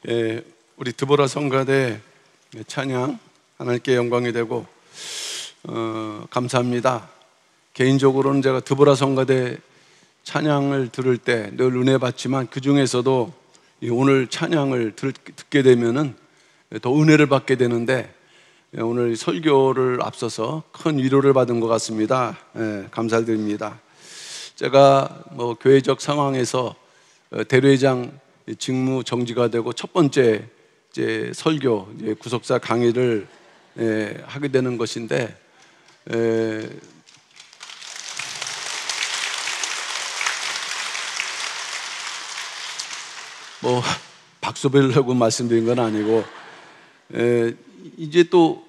우리 드보라 성가대 찬양 하나님께 영광이 되고 감사합니다. 개인적으로는 제가 드보라 성가대 찬양을 들을 때 늘 은혜 받지만 그 중에서도 오늘 찬양을 듣게 되면은 더 은혜를 받게 되는데 오늘 설교를 앞서서 큰 위로를 받은 것 같습니다. 감사드립니다. 제가 교회적 상황에서 대례장 직무 정지가 되고 첫 번째 설교 구속사 강의를 하게 되는 것인데 박수 베려고 말씀드린 건 아니고 이제 또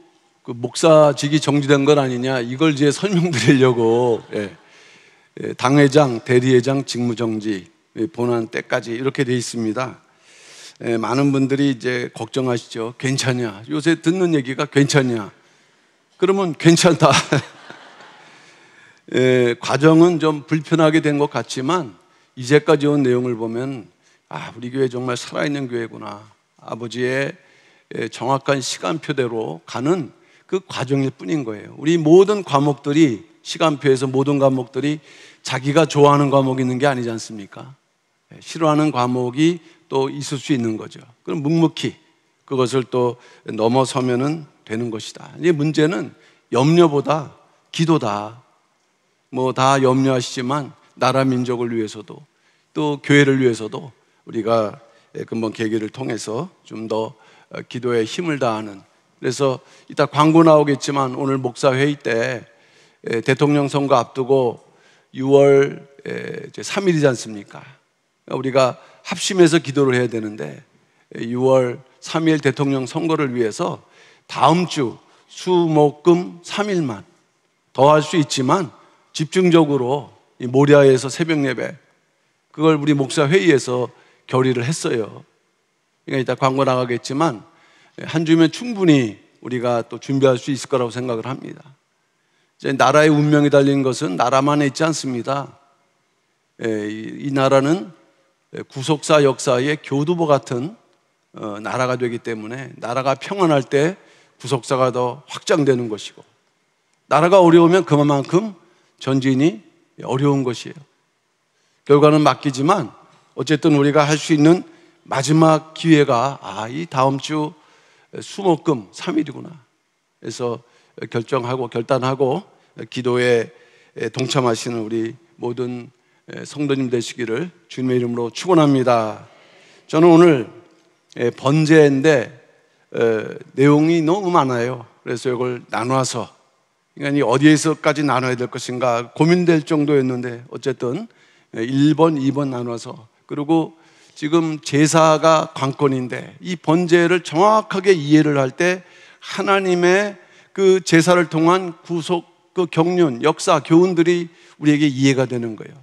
그 목사직이 정지된 건 아니냐 이걸 이제 설명드리려고 당회장, 대리회장 직무정지 본안 때까지 이렇게 돼 있습니다. 많은 분들이 이제 걱정하시죠. 괜찮냐? 요새 듣는 얘기가 괜찮냐? 그러면 괜찮다. 과정은 좀 불편하게 된 것 같지만 이제까지 온 내용을 보면 우리 교회 정말 살아있는 교회구나. 아버지의 정확한 시간표대로 가는 그 과정일 뿐인 거예요. 우리 모든 과목들이 시간표에서 모든 과목들이 자기가 좋아하는 과목이 있는 게 아니지 않습니까? 싫어하는 과목이 또 있을 수 있는 거죠. 그럼 묵묵히 그것을 또 넘어서면은 되는 것이다. 이제 문제는 염려보다 기도다. 다 염려하시지만 나라 민족을 위해서도 또 교회를 위해서도 우리가 근본 계기를 통해서 좀 더 기도에 힘을 다하는, 그래서 이따 광고 나오겠지만 오늘 목사회의 때 대통령 선거 앞두고 6월 3일이지 않습니까? 우리가 합심해서 기도를 해야 되는데 6월 3일 대통령 선거를 위해서 다음 주 수, 목, 금 3일만 더 할 수 있지만 집중적으로 이 모리아에서 새벽 예배 그걸 우리 목사회의에서 결의를 했어요. 그러니까 이따 광고 나가겠지만 한 주면 충분히 우리가 또 준비할 수 있을 거라고 생각을 합니다. 이제 나라의 운명이 달린 것은 나라만에 있지 않습니다. 이 나라는 구속사 역사의 교두보 같은 나라가 되기 때문에 나라가 평안할 때 구속사가 더 확장되는 것이고 나라가 어려우면 그만큼 전진이 어려운 것이에요. 결과는 맡기지만 어쨌든 우리가 할 수 있는 마지막 기회가 이 다음 주 수목금 3일이구나. 그래서 결정하고 결단하고 기도에 동참하시는 우리 모든 성도님 되시기를 주님의 이름으로 축원합니다. 저는 오늘 번제인데 내용이 너무 많아요. 그래서 이걸 나눠서 그러니까 어디에서까지 나눠야 될 것인가 고민될 정도였는데 어쨌든 1번, 2번 나눠서, 그리고 지금 제사가 관건인데 이 번제를 정확하게 이해를 할 때 하나님의 그 제사를 통한 구속, 그 경륜, 역사, 교훈들이 우리에게 이해가 되는 거예요.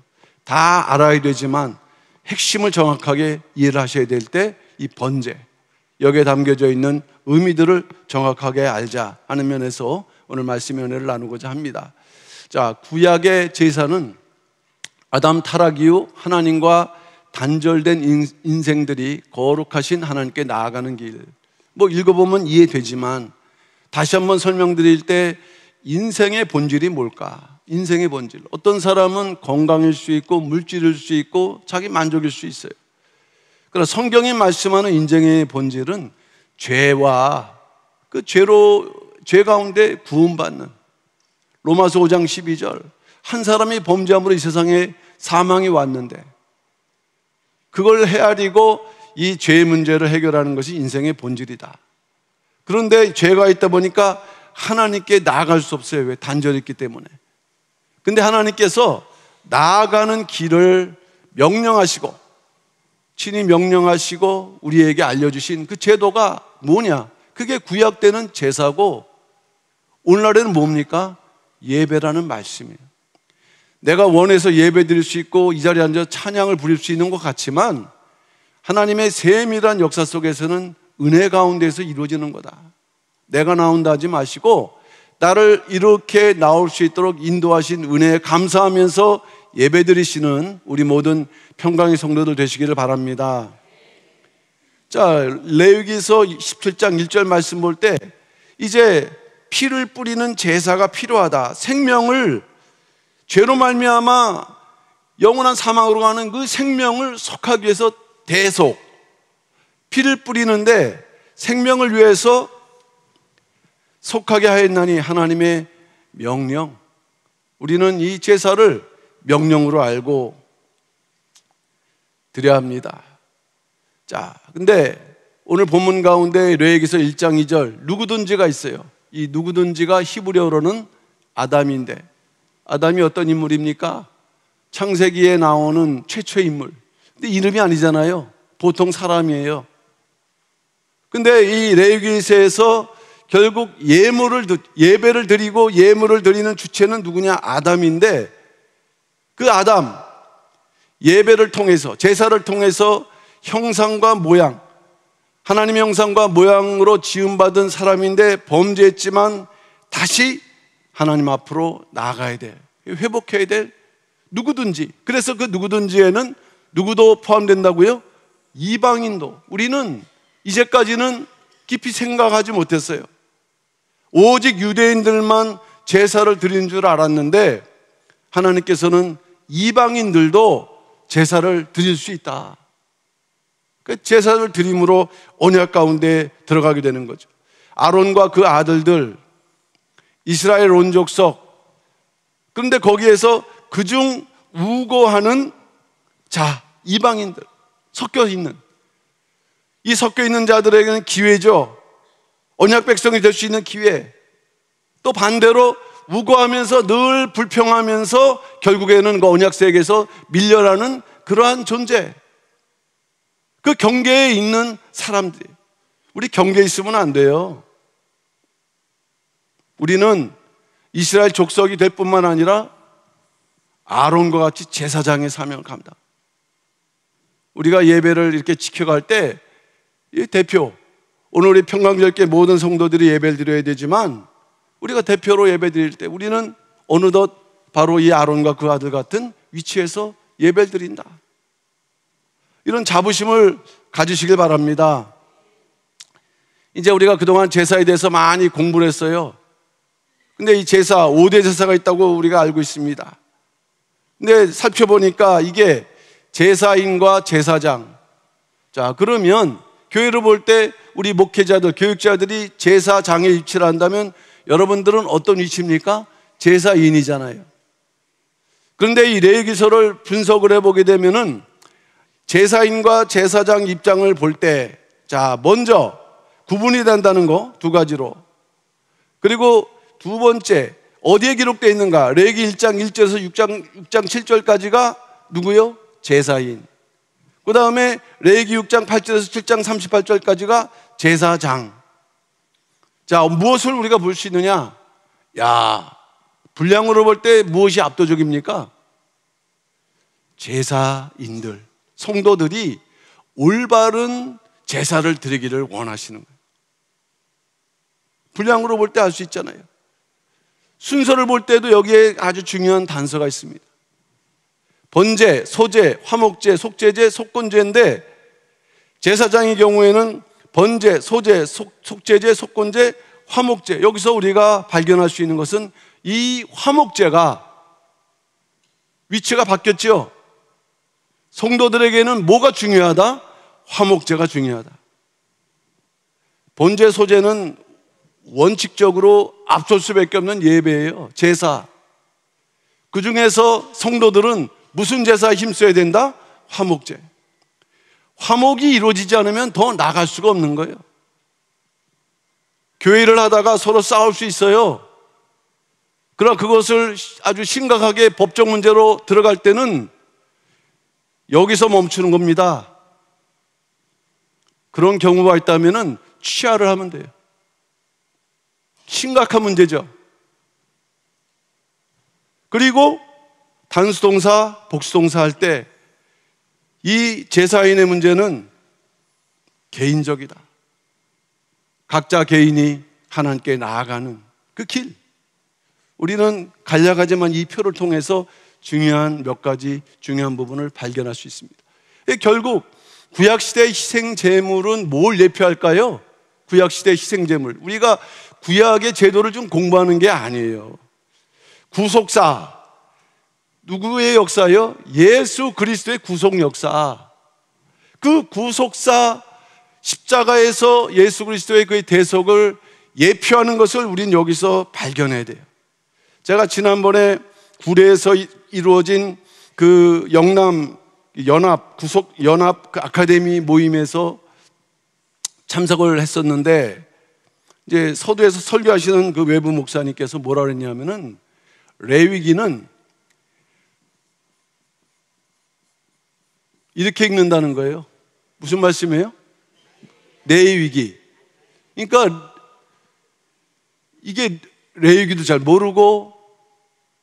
다 알아야 되지만 핵심을 정확하게 이해를 하셔야 될 때 이 번제, 여기에 담겨져 있는 의미들을 정확하게 알자 하는 면에서 오늘 말씀의 은혜를 나누고자 합니다. 자, 구약의 제사는 아담 타락 이후 하나님과 단절된 인생들이 거룩하신 하나님께 나아가는 길. 읽어보면 이해되지만 다시 한번 설명드릴 때 인생의 본질이 뭘까? 인생의 본질. 어떤 사람은 건강일 수 있고 물질일 수 있고 자기 만족일 수 있어요. 그러나 성경이 말씀하는 인생의 본질은 죄와 그 죄 가운데 구원받는, 로마서 5장 12절 한 사람이 범죄함으로 이 세상에 사망이 왔는데 그걸 헤아리고 이 죄의 문제를 해결하는 것이 인생의 본질이다. 그런데 죄가 있다 보니까 하나님께 나아갈 수 없어요. 왜? 단절이 있기 때문에. 근데 하나님께서 나아가는 길을 명령하시고 친히 명령하시고 우리에게 알려주신 그 제도가 뭐냐? 그게 구약 때는 제사고 오늘날에는 뭡니까? 예배라는 말씀이에요. 내가 원해서 예배 드릴 수 있고 이 자리에 앉아 찬양을 부릴 수 있는 것 같지만 하나님의 세밀한 역사 속에서는 은혜 가운데서 이루어지는 거다. 내가 나온다 하지 마시고 나를 이렇게 나올 수 있도록 인도하신 은혜에 감사하면서 예배 드리시는 우리 모든 평강의 성도들 되시기를 바랍니다. 자, 레위기서 17장 1절 말씀 볼 때 이제 피를 뿌리는 제사가 필요하다. 생명을 죄로 말미암아 영원한 사망으로 가는 그 생명을 속하기 위해서 대속 피를 뿌리는데 생명을 위해서 속하게 하였나니 하나님의 명령. 우리는 이 제사를 명령으로 알고 드려야 합니다. 자, 근데 오늘 본문 가운데 레위기서 1장 2절 누구든지가 있어요. 이 누구든지가 히브리어로는 아담인데, 아담이 어떤 인물입니까? 창세기에 나오는 최초의 인물. 근데 이름이 아니잖아요. 보통 사람이에요. 근데 이 레위기서에서 결국 예배를 드리고 예물을 드리는 주체는 누구냐? 아담인데, 그 아담 예배를 통해서, 제사를 통해서 형상과 모양, 하나님의 형상과 모양으로 지음받은 사람인데 범죄했지만 다시 하나님 앞으로 나아가야 돼. 회복해야 될 누구든지. 그래서 그 누구든지에는 누구도 포함된다고요? 이방인도. 우리는 이제까지는 깊이 생각하지 못했어요. 오직 유대인들만 제사를 드리는 줄 알았는데 하나님께서는 이방인들도 제사를 드릴 수 있다. 그 제사를 드림으로 언약 가운데 들어가게 되는 거죠. 아론과 그 아들들, 이스라엘 온 족속. 그런데 거기에서 그중 우고하는 자, 이방인들, 섞여 있는, 이 섞여 있는 자들에게는 기회죠. 언약 백성이 될 수 있는 기회. 또 반대로 우고하면서 늘 불평하면서 결국에는 그 언약 세계에서 밀려나는 그러한 존재. 그 경계에 있는 사람들이. 우리 경계에 있으면 안 돼요. 우리는 이스라엘 족속이 될 뿐만 아니라 아론과 같이 제사장의 사명을 감당. 우리가 예배를 이렇게 지켜갈 때 이 대표, 오늘 우리 평강절개 모든 성도들이 예배를 드려야 되지만 우리가 대표로 예배 드릴 때 우리는 어느덧 바로 이 아론과 그 아들 같은 위치에서 예배를 드린다. 이런 자부심을 가지시길 바랍니다. 이제 우리가 그동안 제사에 대해서 많이 공부를 했어요. 근데 이 제사, 5대 제사가 있다고 우리가 알고 있습니다. 근데 살펴보니까 이게 제사인과 제사장. 자, 그러면 교회를 볼 때 우리 목회자들, 교육자들이 제사장에 위치를 한다면 여러분들은 어떤 위치입니까? 제사인이잖아요. 그런데 이 레위기서를 분석을 해보게 되면은 제사인과 제사장 입장을 볼 때, 자, 먼저 구분이 된다는 거 두 가지로. 그리고 두 번째, 어디에 기록되어 있는가? 레위기 1장 1절에서 6장 7절까지가 누구요? 제사인. 그 다음에 레위기 6장 8절에서 7장 38절까지가 제사장. 자, 무엇을 우리가 볼 수 있느냐? 야, 분량으로 볼 때 무엇이 압도적입니까? 제사인들, 성도들이 올바른 제사를 드리기를 원하시는 거예요. 분량으로 볼 때 알 수 있잖아요. 순서를 볼 때도 여기에 아주 중요한 단서가 있습니다. 번제, 소제, 화목제, 속제제, 속건제인데 제사장의 경우에는 번제, 소제, 속제제, 속건제, 화목제. 여기서 우리가 발견할 수 있는 것은 이 화목제가 위치가 바뀌었죠. 성도들에게는 뭐가 중요하다? 화목제가 중요하다. 번제, 소제는 원칙적으로 앞설 수밖에 없는 예배예요. 제사. 그 중에서 성도들은 무슨 제사에 힘써야 된다? 화목제. 화목이 이루어지지 않으면 더 나갈 수가 없는 거예요. 교회를 하다가 서로 싸울 수 있어요. 그러나 그것을 아주 심각하게 법적 문제로 들어갈 때는 여기서 멈추는 겁니다. 그런 경우가 있다면 취하를 하면 돼요. 심각한 문제죠. 그리고 단수동사, 복수동사 할 때 이 제사인의 문제는 개인적이다. 각자 개인이 하나님께 나아가는 그 길. 우리는 간략하지만 이 표를 통해서 중요한 몇 가지 중요한 부분을 발견할 수 있습니다. 결국 구약시대 희생 제물은 뭘 예표할까요? 구약시대 희생 제물. 우리가 구약의 제도를 좀 공부하는 게 아니에요. 구속사. 누구의 역사요? 예수 그리스도의 구속 역사. 그 구속사 십자가에서 예수 그리스도의 그 대속을 예표하는 것을 우린 여기서 발견해야 돼요. 제가 지난번에 구례에서 이루어진 그 영남 연합 구속 연합 그 아카데미 모임에서 참석을 했었는데, 이제 서두에서 설교하시는 그 외부 목사님께서 뭐라 그랬냐면은, 레위기는 이렇게 읽는다는 거예요. 무슨 말씀이에요? 레위기. 그러니까 이게 레위기도 잘 모르고,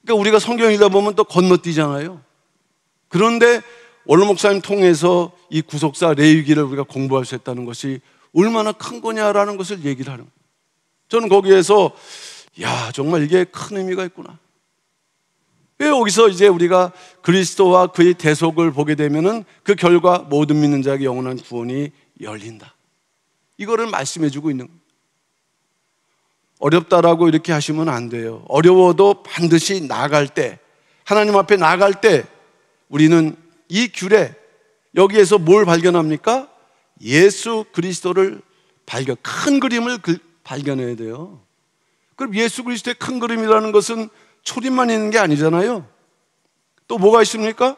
그러니까 우리가 성경 읽다 보면 또 건너뛰잖아요. 그런데 원로 목사님 통해서 이 구속사 레위기를 우리가 공부할 수 있다는 것이 얼마나 큰 거냐라는 것을 얘기를 하는 거예요. 저는 거기에서 야, 정말 이게 큰 의미가 있구나. 왜 여기서 이제 우리가 그리스도와 그의 대속을 보게 되면은 그 결과 모든 믿는 자에게 영원한 구원이 열린다. 이거를 말씀해 주고 있는 거예요. 어렵다라고 이렇게 하시면 안 돼요. 어려워도 반드시 나아갈 때, 하나님 앞에 나아갈 때 우리는 이 귤에 여기에서 뭘 발견합니까? 예수 그리스도를 큰 그림을 발견해야 돼요. 그럼 예수 그리스도의 큰 그림이라는 것은 초림만 있는 게 아니잖아요. 또 뭐가 있습니까?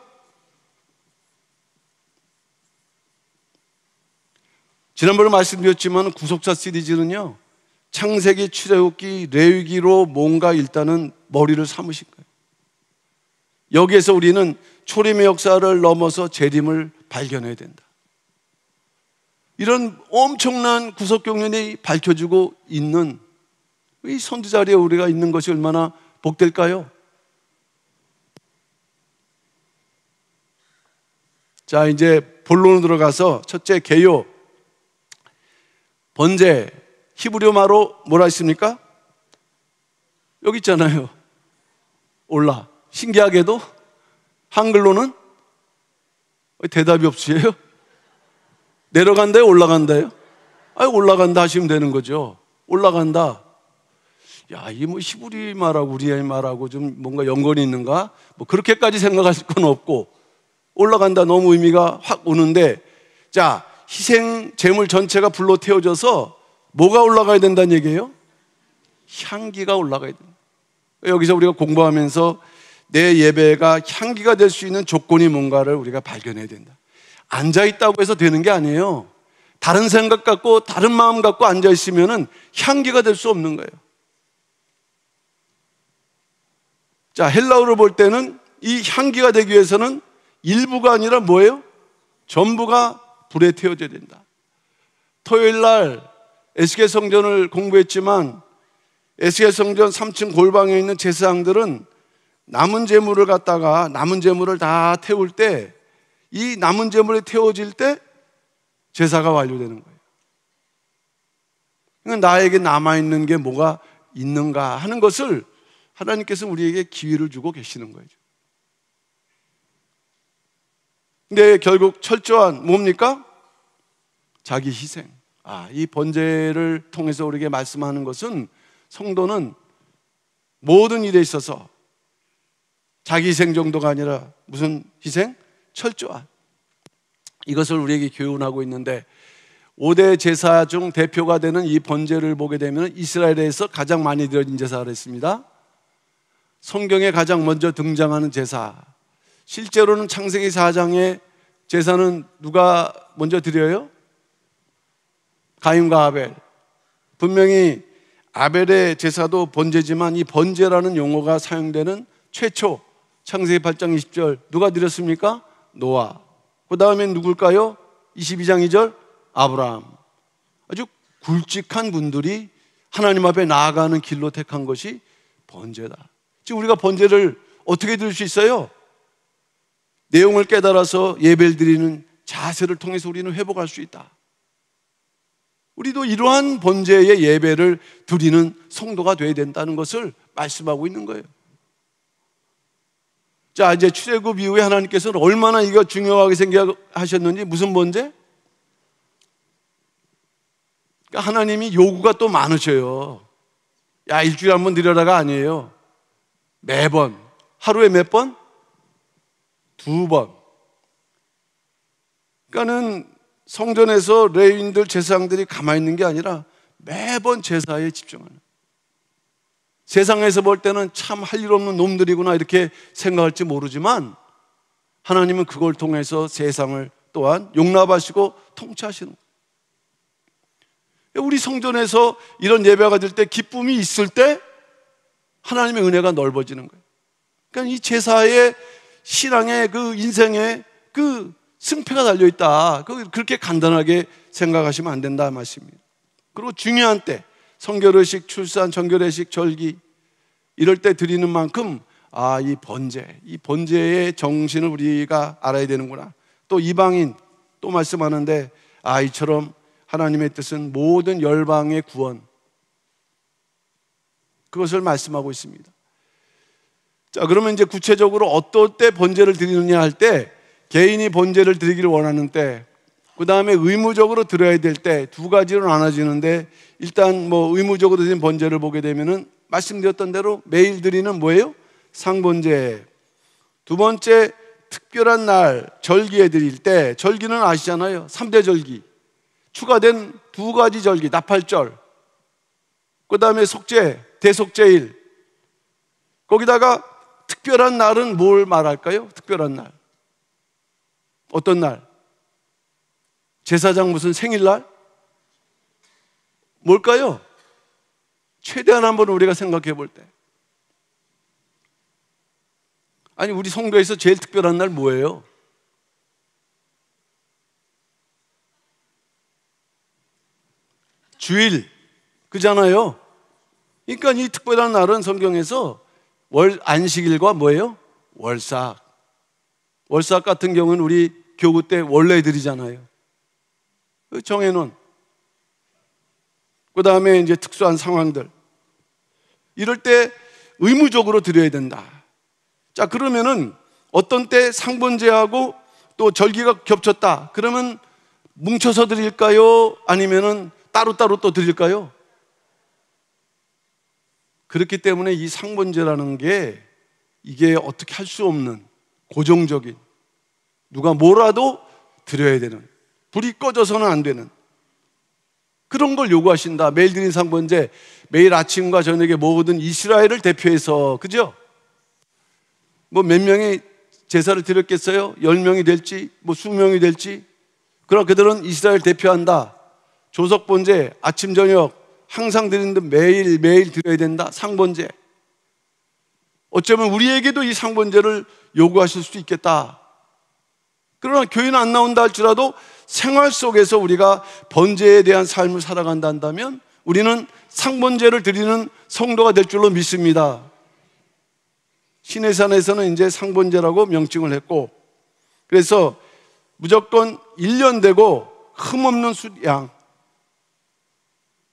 지난번에 말씀드렸지만 구속사 시리즈는요, 창세기, 출애굽기, 레위기로 뭔가 일단은 머리를 삼으신 거예요. 여기에서 우리는 초림의 역사를 넘어서 재림을 발견해야 된다. 이런 엄청난 구속 경륜이 밝혀지고 있는 이 선두 자리에 우리가 있는 것이 얼마나 복될까요? 자, 이제 본론으로 들어가서 첫째, 개요. 번제, 히브리어말로 뭐라 했습니까? 여기 있잖아요. 올라. 신기하게도 한글로는 대답이 없으세요? 내려간다요? 올라간다요? 올라간다 하시면 되는 거죠. 올라간다. 야, 이 뭐 히브리 말하고 우리의 말하고 좀 뭔가 연관이 있는가? 뭐 그렇게까지 생각할 건 없고, 올라간다 너무 의미가 확 오는데, 자, 희생 제물 전체가 불로 태워져서 뭐가 올라가야 된다는 얘기예요? 향기가 올라가야 된다. 여기서 우리가 공부하면서 내 예배가 향기가 될 수 있는 조건이 뭔가를 우리가 발견해야 된다. 앉아있다고 해서 되는 게 아니에요. 다른 생각 갖고 다른 마음 갖고 앉아있으면 향기가 될 수 없는 거예요. 자, 헬라어로 볼 때는 이 향기가 되기 위해서는 일부가 아니라 뭐예요? 전부가 불에 태워져야 된다. 토요일 날 에스겔 성전을 공부했지만, 에스겔 성전 3층 골방에 있는 제사장들은 남은 제물을 갖다가 남은 제물을 다 태울 때, 이 남은 제물이 태워질 때 제사가 완료되는 거예요. 그러니까 나에게 남아있는 게 뭐가 있는가 하는 것을 하나님께서 우리에게 기회를 주고 계시는 거예요. 근데 결국 철저한 뭡니까? 자기 희생. 이 번제를 통해서 우리에게 말씀하는 것은, 성도는 모든 일에 있어서 자기 희생 정도가 아니라 무슨 희생? 철저한. 이것을 우리에게 교훈하고 있는데, 5대 제사 중 대표가 되는 이 번제를 보게 되면 이스라엘에서 가장 많이 드려진 제사가 됐습니다. 성경에 가장 먼저 등장하는 제사. 실제로는 창세기 4장의 제사는 누가 먼저 드려요? 가인과 아벨. 분명히 아벨의 제사도 번제지만 이 번제라는 용어가 사용되는 최초 창세기 8장 20절 누가 드렸습니까? 노아. 그 다음엔 누굴까요? 22장 2절 아브라함. 아주 굵직한 분들이 하나님 앞에 나아가는 길로 택한 것이 번제다. 지금 우리가 번제를 어떻게 드릴 수 있어요? 내용을 깨달아서 예배를 드리는 자세를 통해서 우리는 회복할 수 있다. 우리도 이러한 번제의 예배를 드리는 성도가 되어야 된다는 것을 말씀하고 있는 거예요. 자, 이제 출애굽 이후에 하나님께서는 얼마나 이거 중요하게 생각하셨는지, 무슨 번제? 그러니까 하나님이 요구가 또 많으셔요. 야, 일주일에 한 번 드려라가 아니에요. 매번. 하루에 몇 번? 2번. 그러니까는 성전에서 레위인들, 제사장들이 가만히 있는 게 아니라 매번 제사에 집중하는. 세상에서 볼 때는 참 할 일 없는 놈들이구나 이렇게 생각할지 모르지만 하나님은 그걸 통해서 세상을 또한 용납하시고 통치하시는 거예요. 우리 성전에서 이런 예배가 될 때 기쁨이 있을 때 하나님의 은혜가 넓어지는 거예요. 그러니까 이 제사의 신앙의 그 인생의 그 승패가 달려있다. 그렇게 간단하게 생각하시면 안 된다 말씀입니다. 그리고 중요한 때 성결의식, 출산, 정결의식, 절기 이럴 때 드리는 만큼 이 번제의 정신을 우리가 알아야 되는구나. 또 이방인 또 말씀하는데 이처럼 하나님의 뜻은 모든 열방의 구원, 그것을 말씀하고 있습니다. 자, 그러면 이제 구체적으로 어떨 때 번제를 드리느냐 할 때 개인이 번제를 드리기를 원하는 때, 그 다음에 의무적으로 드려야 될 때 두 가지로 나눠지는데 일단 의무적으로 드린 번제를 보게 되면은 말씀드렸던 대로 매일 드리는 뭐예요? 상번제. 두 번째 특별한 날 절기에 드릴 때, 절기는 아시잖아요. 3대 절기. 추가된 두 가지 절기, 나팔절. 그 다음에 속죄, 대속죄일. 거기다가 특별한 날은 뭘 말할까요? 특별한 날. 어떤 날? 제사장 무슨 생일날? 뭘까요? 최대한 한번 우리가 생각해 볼 때. 아니, 우리 성도에서 제일 특별한 날 뭐예요? 주일. 그잖아요. 그러니까 이 특별한 날은 성경에서 안식일과 뭐예요? 월삭. 월삭 같은 경우는 우리 교구 때 원래 드리잖아요. 정해놓은. 그 다음에 이제 특수한 상황들. 이럴 때 의무적으로 드려야 된다. 자, 그러면은 어떤 때 상번제하고 또 절기가 겹쳤다. 그러면 뭉쳐서 드릴까요? 아니면은 따로따로 또 드릴까요? 그렇기 때문에 이 상번제라는 게 이게 어떻게 할 수 없는 고정적인, 누가 뭐라도 드려야 되는, 불이 꺼져서는 안 되는 그런 걸 요구하신다. 매일 드린 상번제, 매일 아침과 저녁에 모든 이스라엘을 대표해서, 그죠? 몇 명이 제사를 드렸겠어요? 10명이 될지, 수명이 될지. 그러나 그들은 이스라엘 대표한다. 조석번제, 아침, 저녁 항상 드리는데 매일 드려야 된다. 상번제. 어쩌면 우리에게도 이 상번제를 요구하실 수도 있겠다. 그러나 교회는 안 나온다 할지라도 생활 속에서 우리가 번제에 대한 삶을 살아간다 한다면 우리는 상번제를 드리는 성도가 될 줄로 믿습니다. 시내산에서는 이제 상번제라고 명칭을 했고, 그래서 무조건 1년 되고 흠없는 수양,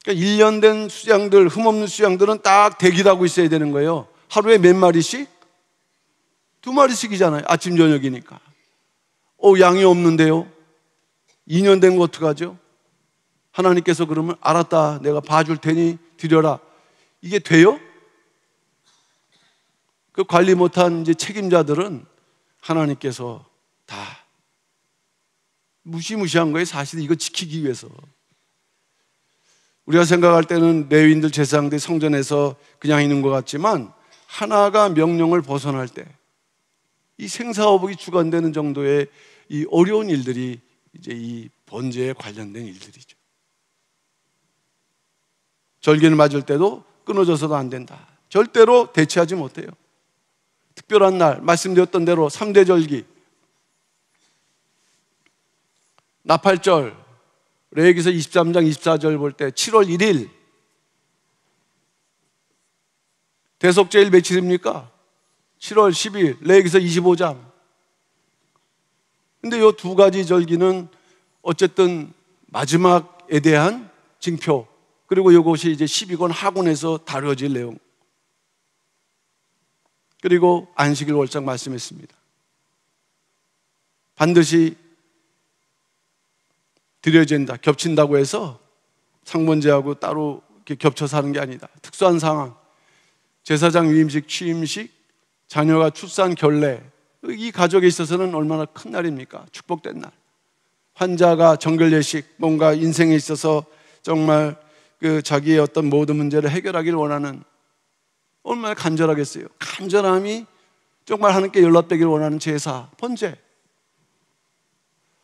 그러니까 1년 된 수양들, 흠없는 수양들은 딱 대기하고 있어야 되는 거예요. 하루에 몇 마리씩? 2마리씩이잖아요. 아침 저녁이니까. 양이 없는데요. 2년 된 거 어떡하죠? 하나님께서 그러면 알았다, 내가 봐줄 테니 드려라. 이게 돼요? 그 관리 못한 이제 책임자들은 하나님께서 다 무시무시한 거예요. 사실 이거 지키기 위해서. 우리가 생각할 때는 레위인들, 제사장들이 성전에서 그냥 있는 것 같지만 하나가 명령을 벗어날 때 이 생사화복이 주관되는 정도의 이 어려운 일들이 이제 이 번제에 관련된 일들이죠. 절기를 맞을 때도 끊어져서도 안 된다. 절대로 대체하지 못해요. 특별한 날, 말씀드렸던 대로 3대 절기, 나팔절, 레위기서 23장 24절 볼 때 7월 1일, 대속죄일 며칠입니까? 7월 10일, 레위기서 25장. 근데 이 두 가지 절기는 어쨌든 마지막에 대한 징표, 그리고 이것이 이제 12권 하권에서 다뤄질 내용, 그리고 안식일 월삭 말씀했습니다. 반드시 드려야 된다. 겹친다고 해서 상번제하고 따로 이렇게 겹쳐서 하는 게 아니다. 특수한 상황, 제사장 위임식, 취임식, 자녀가 출산, 결례, 이 가족에 있어서는 얼마나 큰 날입니까? 축복된 날. 환자가 정결예식, 뭔가 인생에 있어서 정말 그 자기의 어떤 모든 문제를 해결하기를 원하는, 얼마나 간절하겠어요. 간절함이 정말 하나님께 연락되기를 원하는 제사, 번제.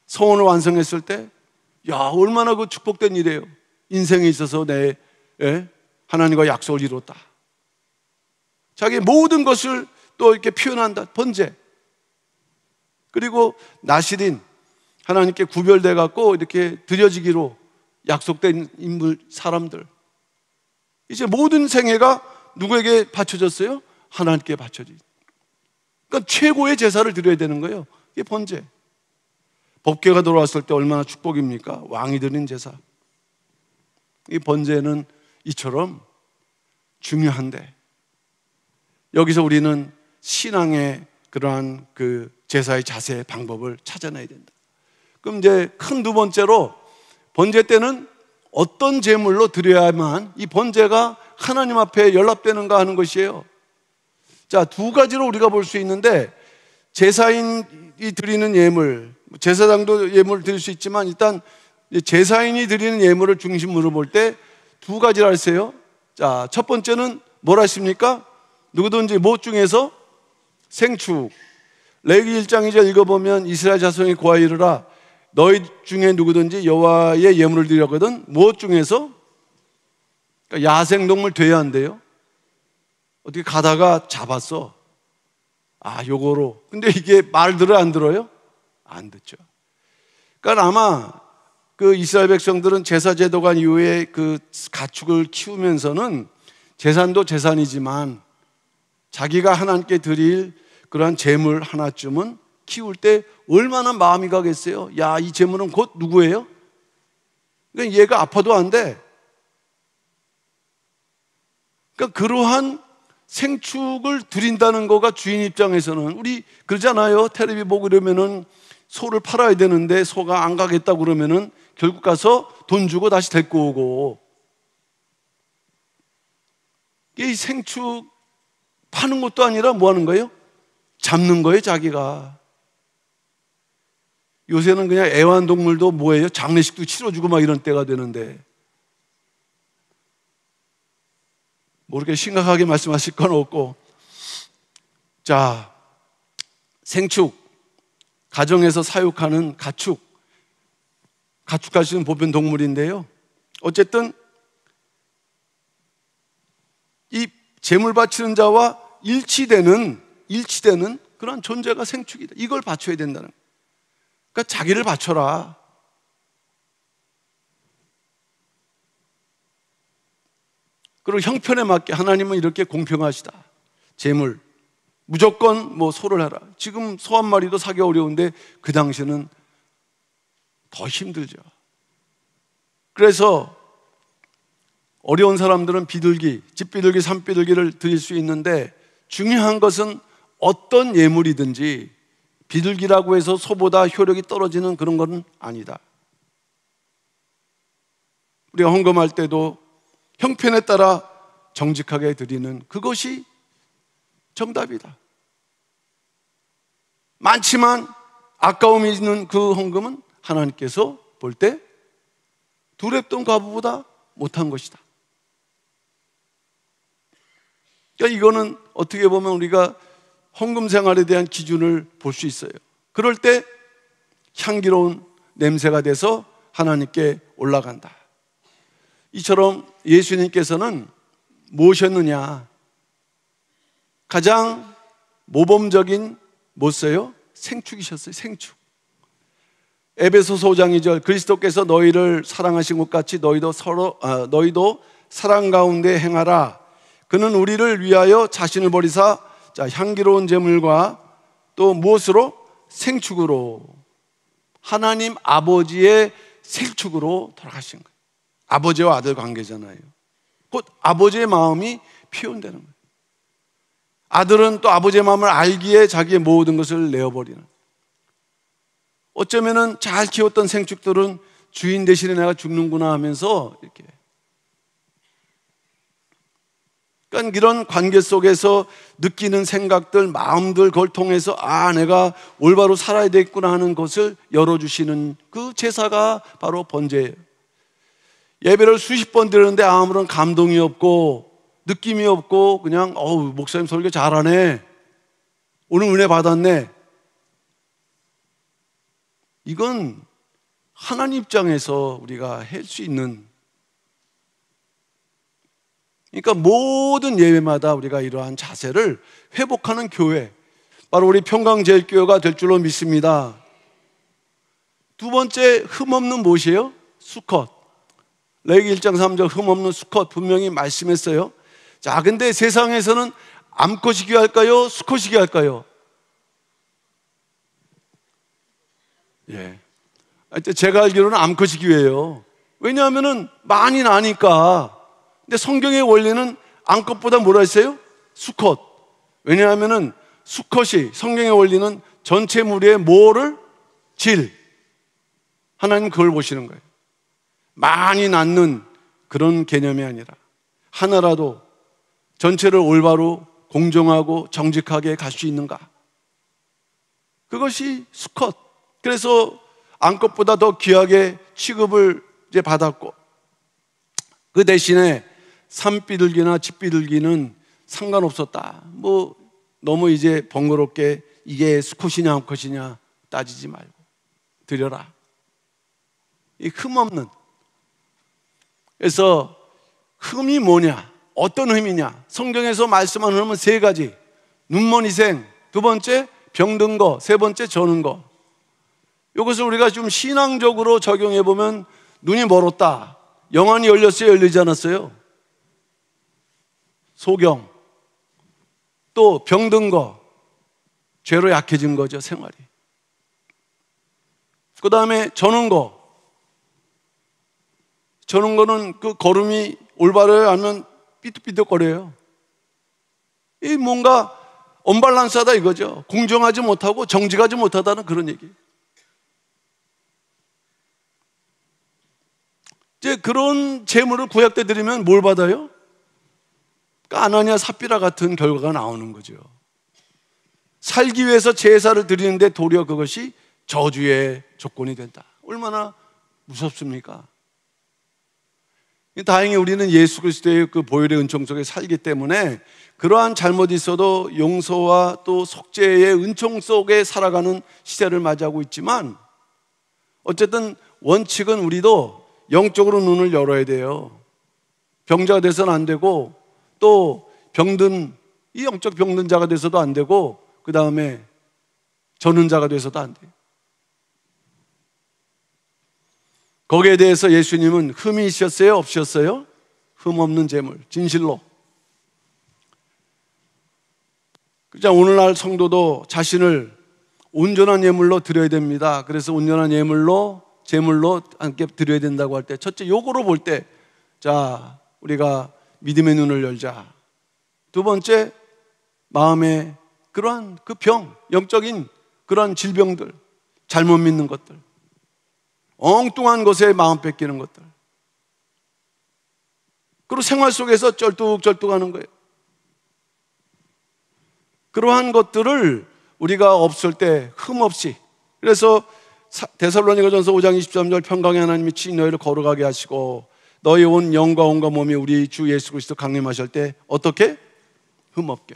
서원을 완성했을 때, 야, 얼마나 그 축복된 일이에요. 인생에 있어서 내 하나님과 약속을 이뤘다. 자기의 모든 것을 또 이렇게 표현한다. 번제. 그리고 나실인, 하나님께 구별돼 갖고 이렇게 드려지기로 약속된 인물, 사람들. 이제 모든 생애가 누구에게 바쳐졌어요? 하나님께 바쳐지. 그러니까 최고의 제사를 드려야 되는 거예요. 이게 번제. 법궤가 돌아왔을 때 얼마나 축복입니까? 왕이 드린 제사. 이 번제는 이처럼 중요한데, 여기서 우리는 신앙의 그러한 그 제사의 자세, 방법을 찾아내야 된다. 그럼 이제 큰 두 번째로, 번제 때는 어떤 제물로 드려야만 이 번제가 하나님 앞에 연락되는가 하는 것이에요. 자, 두 가지로 우리가 볼 수 있는데, 제사인이 드리는 예물, 제사장도 예물을 드릴 수 있지만 일단 제사인이 드리는 예물을 중심으로 볼 때 두 가지를 하세요. 자, 첫 번째는 뭘 하십니까? 누구든지 못 중에서 생축. 레위기 1장 2절 읽어보면 이스라엘 자손이 고하여 이르라, 너희 중에 누구든지 여호와의 예물을 드리거든 못 중에서, 그러니까 야생동물 돼야 한대요. 어떻게 가다가 잡았어. 아, 요거로. 근데 이게 말 들어요, 안 들어요? 안 듣죠. 그러니까 아마 그 이스라엘 백성들은 제사 제도가 이후에 그 가축을 키우면서는 재산도 재산이지만 자기가 하나님께 드릴 그러한 재물 하나쯤은 키울 때 얼마나 마음이 가겠어요? 야, 이 재물은 곧 누구예요? 그러니까 얘가 아파도 안 돼. 그러니까 그러한 생축을 드린다는 거가 주인 입장에서는, 우리 그러잖아요. 텔레비 보고 이러면은 소를 팔아야 되는데 소가 안 가겠다고 그러면은 결국 가서 돈 주고 다시 데리고 오고. 이 생축 파는 것도 아니라 뭐 하는 거예요? 잡는 거예요, 자기가. 요새는 그냥 애완동물도 뭐예요? 장례식도 치러주고 막 이런 때가 되는데, 모르게 심각하게 말씀하실 건 없고. 자, 생축, 가정에서 사육하는 가축, 가축가시는 보편 동물인데요, 어쨌든 이 제물 바치는 자와 일치되는 그런 존재가 생축이다. 이걸 바쳐야 된다는 거예요. 그러니까 자기를 바쳐라. 그리고 형편에 맞게 하나님은 이렇게 공평하시다. 제물 무조건 뭐 소를 하라. 지금 소 한 마리도 사기 어려운데 그 당시는 더 힘들죠. 그래서 어려운 사람들은 비둘기, 집비둘기, 산비둘기를 드릴 수 있는데, 중요한 것은 어떤 예물이든지 비둘기라고 해서 소보다 효력이 떨어지는 그런 건 아니다. 우리가 헌금할 때도 형편에 따라 정직하게 드리는 그것이 정답이다. 많지만 아까움이 있는 그 헌금은 하나님께서 볼 때 두렙돈 과부보다 못한 것이다. 그러니까 이거는 어떻게 보면 우리가 헌금 생활에 대한 기준을 볼 수 있어요. 그럴 때 향기로운 냄새가 돼서 하나님께 올라간다. 이처럼 예수님께서는 무엇이었느냐? 가장 모범적인 뭐였어요? 생축이셨어요. 생축. 에베소서 5장 2절, 그리스도께서 너희를 사랑하신 것 같이 너희도 사랑 가운데 행하라. 그는 우리를 위하여 자신을 버리사, 자, 향기로운 제물과 또 무엇으로? 생축으로, 하나님 아버지의 생축으로 돌아가신 거예요. 아버지와 아들 관계잖아요. 곧 아버지의 마음이 표현되는 거예요. 아들은 또 아버지의 마음을 알기에 자기의 모든 것을 내어버리는. 어쩌면은 잘 키웠던 생축들은 주인 대신에 내가 죽는구나 하면서 이렇게 그러니까 이런 관계 속에서 느끼는 생각들, 마음들, 그걸 통해서 내가 올바로 살아야 되겠구나 하는 것을 열어주시는 그 제사가 바로 번제예요. 예배를 수십 번 드렸는데 아무런 감동이 없고 느낌이 없고 그냥 목사님 설교 잘하네, 오늘 은혜 받았네, 이건 하나님 입장에서 우리가 할 수 있는, 그러니까 모든 예배마다 우리가 이러한 자세를 회복하는 교회, 바로 우리 평강제일교회가 될 줄로 믿습니다. 두 번째, 흠없는 무엇이에요? 수컷. 레위기 1장 3절 흠없는 수컷 분명히 말씀했어요. 자, 근데 세상에서는 암컷이 귀할까요? 수컷이 귀할까요? 예. 제가 알기로는 암컷이 귀해요. 왜냐하면은 많이 나니까. 근데 성경의 원리는 암컷보다 뭐라 했어요? 수컷. 왜냐하면은 수컷이, 성경의 원리는 전체 무리의 뭐를? 질. 하나님 그걸 보시는 거예요. 많이 낳는 그런 개념이 아니라 하나라도 전체를 올바로 공정하고 정직하게 갈 수 있는가? 그것이 수컷. 그래서 암컷보다 더 귀하게 취급을 이제 받았고, 그 대신에 산비둘기나 집비둘기는 상관없었다. 너무 이제 번거롭게 이게 수컷이냐 암컷이냐 따지지 말고 드려라. 이 흠없는. 그래서 흠이 뭐냐? 어떤 흠이냐? 성경에서 말씀하는 흠은 세 가지. 눈먼이생, 두 번째 병든 거, 세 번째 저는 거. 이것을 우리가 좀 신앙적으로 적용해 보면, 눈이 멀었다, 영안이 열렸어요, 열리지 않았어요? 소경. 또 병든 거, 죄로 약해진 거죠, 생활이. 그 다음에 저는 거. 저는 거는 그 걸음이 올바르지 않으면 삐뚤삐뚤거려요. 이 뭔가 언밸런스하다 이거죠. 공정하지 못하고 정직하지 못하다는 그런 얘기. 이제 그런 재물을 구약 때 드리면 뭘 받아요? 그러니까 아나니아 삽비라 같은 결과가 나오는 거죠. 살기 위해서 제사를 드리는데 도리어 그것이 저주의 조건이 된다. 얼마나 무섭습니까? 다행히 우리는 예수 그리스도의 그 보혈의 은총 속에 살기 때문에 그러한 잘못이 있어도 용서와 또 속죄의 은총 속에 살아가는 시대를 맞이하고 있지만, 어쨌든 원칙은 우리도 영적으로 눈을 열어야 돼요. 병자가 돼서는 안 되고, 또 이 영적 병든 자가 돼서도 안 되고, 그 다음에 저는 자가 돼서도 안 돼요. 거기에 대해서 예수님은 흠이 있었어요? 없으셨어요? 흠 없는 제물, 진실로. 그죠? 오늘날 성도도 자신을 온전한 예물로 드려야 됩니다. 그래서 온전한 제물로 함께 드려야 된다고 할 때, 첫째 요거로 볼 때, 자, 우리가 믿음의 눈을 열자. 두 번째, 마음의 그러한 그 병, 영적인 그러한 질병들, 잘못 믿는 것들, 엉뚱한 것에 마음 뺏기는 것들, 그리고 생활 속에서 쩔뚝쩔뚝하는 거예요. 그러한 것들을 우리가 없을 때 흠없이, 그래서 데살로니가전서 5장 23절 평강의 하나님이 친히 너희를 거룩하게 하시고 너희 온 영과 온과 몸이 우리 주 예수 그리스도 강림하실 때 어떻게? 흠없게.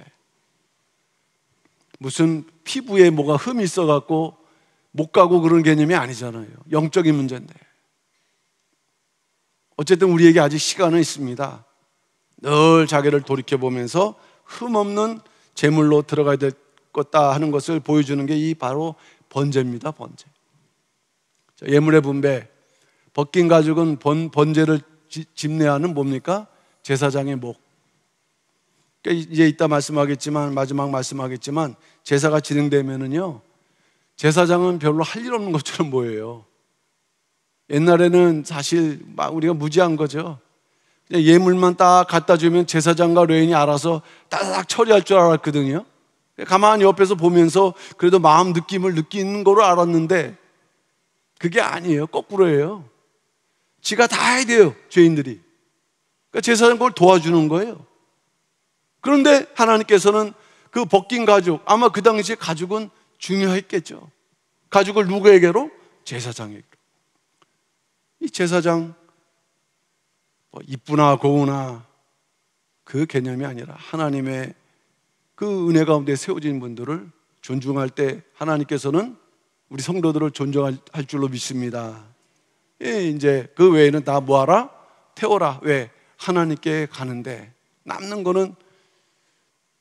무슨 피부에 뭐가 흠이 있어갖고 못 가고 그런 개념이 아니잖아요. 영적인 문제인데. 어쨌든 우리에게 아직 시간은 있습니다. 늘 자기를 돌이켜보면서 흠없는 제물로 들어가야 될 거다 하는 것을 보여주는 게 이 바로 번제입니다. 번제. 예물의 분배. 벗긴 가죽은 번제를 집례하는 뭡니까? 제사장의 목. 그러니까 이제 이따 말씀하겠지만, 마지막 말씀하겠지만, 제사가 진행되면은요, 제사장은 별로 할 일 없는 것처럼 보여요. 옛날에는 사실 막 우리가 무지한 거죠. 그냥 예물만 딱 갖다 주면 제사장과 레위인이 알아서 따닥 처리할 줄 알았거든요. 가만히 옆에서 보면서 그래도 마음 느낌을 느끼는 거로 알았는데, 그게 아니에요. 거꾸로예요. 지가 다 해야 돼요, 죄인들이. 그러니까 제사장 그걸 도와주는 거예요. 그런데 하나님께서는 그 벗긴 가죽, 아마 그 당시에 가죽은 중요했겠죠. 가죽을 누구에게로? 제사장에게로. 이 제사장 뭐 이쁘나 고우나 그 개념이 아니라 하나님의 그 은혜 가운데 세워진 분들을 존중할 때 하나님께서는 우리 성도들을 존중할 줄로 믿습니다. 예, 이제 그 외에는 다 뭐하라? 태워라. 왜? 하나님께 가는데 남는 거는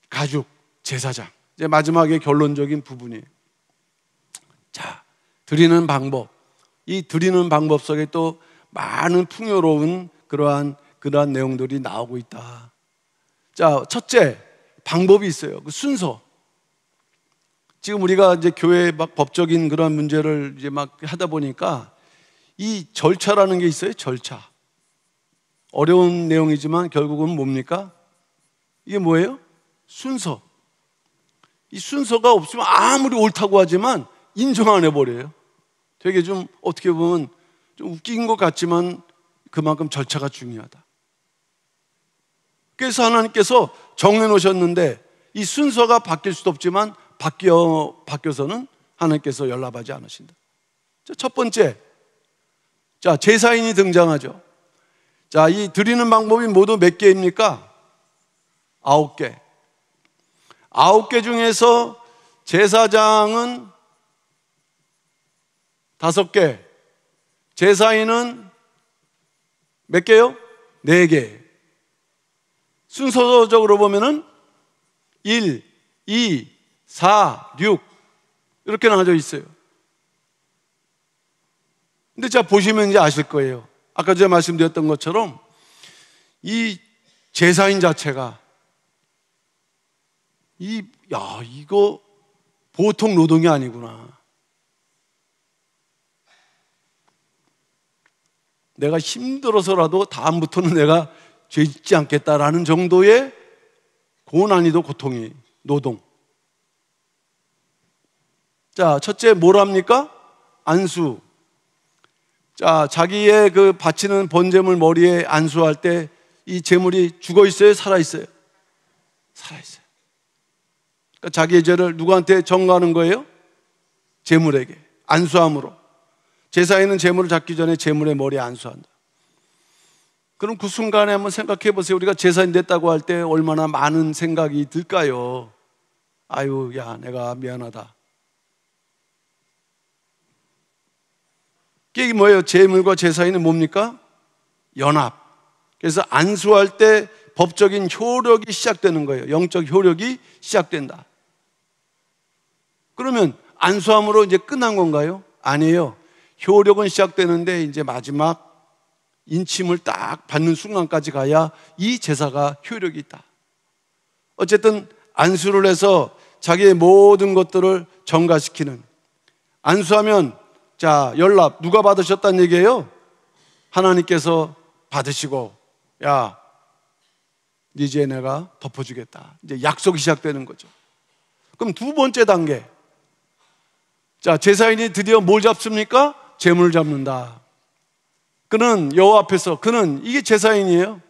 가죽, 제사장. 이제 마지막에 결론적인 부분이, 자, 드리는 방법. 이 드리는 방법 속에 또 많은 풍요로운 그러한 내용들이 나오고 있다. 자, 첫째 방법이 있어요. 그 순서. 지금 우리가 이제 교회 막 법적인 그런 문제를 이제 막 하다 보니까 이 절차라는 게 있어요. 절차. 어려운 내용이지만 결국은 뭡니까? 이게 뭐예요? 순서. 이 순서가 없으면 아무리 옳다고 하지만 인정 안 해버려요. 되게 좀 어떻게 보면 좀 웃긴 것 같지만 그만큼 절차가 중요하다. 그래서 하나님께서 정해놓으셨는데 이 순서가 바뀔 수도 없지만 바뀌어서는 하나님께서 연락하지 않으신다. 첫 번째, 자, 제사인이 등장하죠. 자, 이 드리는 방법이 모두 몇 개입니까? 9개. 9개 중에서 제사장은 5개, 제사인은 몇 개요? 4개. 순서적으로 보면은 1, 2, 4, 6 이렇게 나눠져 있어요. 근데 자, 보시면 이제 아실 거예요. 아까 제가 말씀드렸던 것처럼 이 제사인 자체가 이거 보통 노동이 아니구나. 내가 힘들어서라도 다음부터는 내가 죄 짓지 않겠다라는 정도의 고난이도 고통이 노동. 자, 첫째 뭘 합니까? 안수. 자, 자기의 그 바치는 번제물 머리에 안수할 때 이 제물이 죽어 있어요? 살아 있어요? 살아 있어요. 그러니까 자기의 죄를 누구한테 전가하는 거예요? 제물에게. 안수함으로. 제사에는 제물을 잡기 전에 제물의 머리에 안수한다. 그럼 그 순간에 한번 생각해 보세요. 우리가 제사인 됐다고 할 때 얼마나 많은 생각이 들까요? 아유, 야, 내가 미안하다. 이게 뭐예요? 제물과 제사인은 뭡니까? 연합. 그래서 안수할 때 법적인 효력이 시작되는 거예요. 영적 효력이 시작된다. 그러면 안수함으로 이제 끝난 건가요? 아니에요. 효력은 시작되는데 이제 마지막 인침을 딱 받는 순간까지 가야 이 제사가 효력이 있다. 어쨌든 안수를 해서 자기의 모든 것들을 전가시키는, 안수하면 자, 연락 누가 받으셨다는 얘기예요? 하나님께서 받으시고, 야, 이제 내가 덮어주겠다. 이제 약속이 시작되는 거죠. 그럼 두 번째 단계. 자, 제사인이 드디어 뭘 잡습니까? 제물을 잡는다. 그는 여호와 앞에서, 그는 이게 제사인이에요.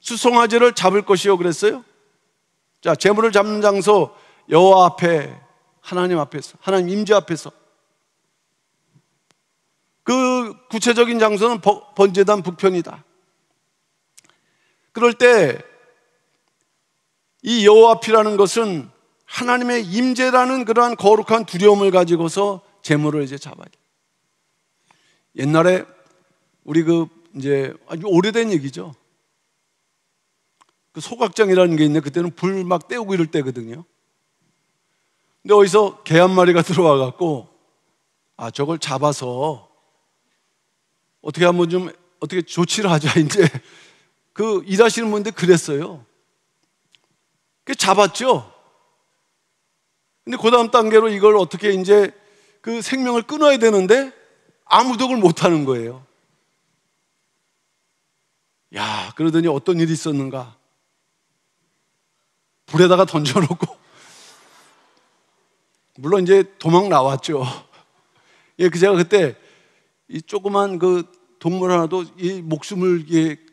수송아지를 잡을 것이요 그랬어요. 자, 제물을 잡는 장소 여호와 앞에, 하나님 앞에서, 하나님 임재 앞에서. 그 구체적인 장소는 번제단 북편이다. 그럴 때 이 여호와 앞이라는 것은 하나님의 임재라는 그러한 거룩한 두려움을 가지고서 제물을 이제 잡아야 돼. 옛날에 우리 이제 아주 오래된 얘기죠. 그 소각장이라는 게 있는데 그때는 불 막 떼우고 이럴 때거든요. 근데 어디서 개 한 마리가 들어와 갖고 저걸 잡아서 어떻게 한번 좀 어떻게 조치를 하자. 이제 그 일하시는 분들 그랬어요. 그 잡았죠. 근데 그 다음 단계로 이걸 어떻게 이제 그 생명을 끊어야 되는데 아무도 그걸 못 하는 거예요. 야, 그러더니 어떤 일이 있었는가? 불에다가 던져놓고 물론 이제 도망 나왔죠. 예, 제가 그때 이 조그만 그 동물 하나도 이 목숨을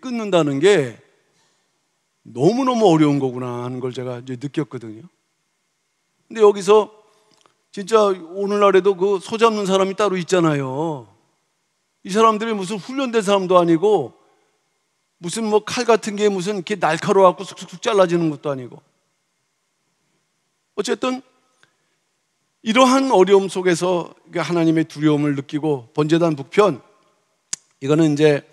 끊는다는 게 너무너무 어려운 거구나 하는 걸 제가 이제 느꼈거든요. 근데 여기서 진짜 오늘날에도 그 소 잡는 사람이 따로 있잖아요. 이 사람들이 무슨 훈련된 사람도 아니고 무슨 뭐 칼 같은 게 무슨 이렇게 날카로워갖고 쑥쑥쑥 잘라지는 것도 아니고, 어쨌든 이러한 어려움 속에서 하나님의 두려움을 느끼고 번제단 북편, 이거는 이제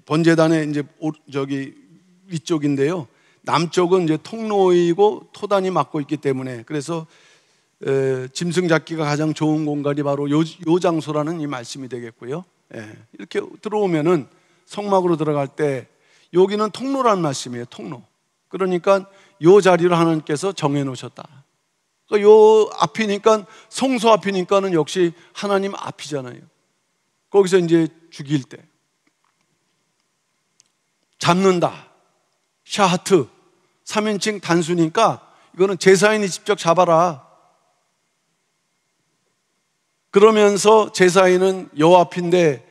번제단의 이제 위쪽인데요. 남쪽은 이제 통로이고 토단이 막고 있기 때문에, 그래서 짐승 잡기가 가장 좋은 공간이 바로 요 장소라는 이 말씀이 되겠고요. 이렇게 들어오면은 성막으로 들어갈 때 여기는 통로라는 말씀이에요. 통로. 그러니까 요 자리를 하나님께서 정해 놓으셨다. 그러니까 요 앞이니까, 성소 앞이니까는 역시 하나님 앞이잖아요. 거기서 이제 죽일 때 잡는다. 샤하트 3인칭 단수니까 이거는 제사인이 직접 잡아라. 그러면서 제사인은 여호와 앞인데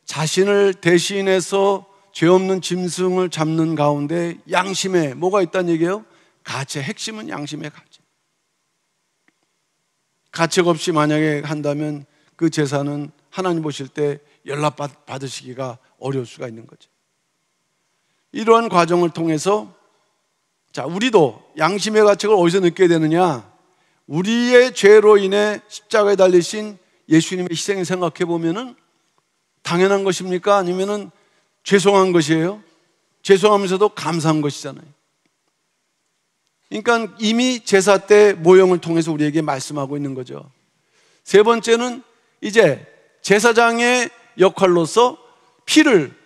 자신을 대신해서 죄 없는 짐승을 잡는 가운데 양심에 뭐가 있다는 얘기예요? 가책. 핵심은 양심의 가책. 가책 없이 만약에 한다면 그 제사는 하나님 보실 때 연락 받으시기가 어려울 수가 있는 거죠. 이러한 과정을 통해서, 자, 우리도 양심의 가책을 어디서 느껴야 되느냐? 우리의 죄로 인해 십자가에 달리신 예수님의 희생을 생각해 보면은 당연한 것입니까? 아니면은 죄송한 것이에요? 죄송하면서도 감사한 것이잖아요. 그러니까 이미 제사 때 모형을 통해서 우리에게 말씀하고 있는 거죠. 세 번째는 이제 제사장의 역할로서 피를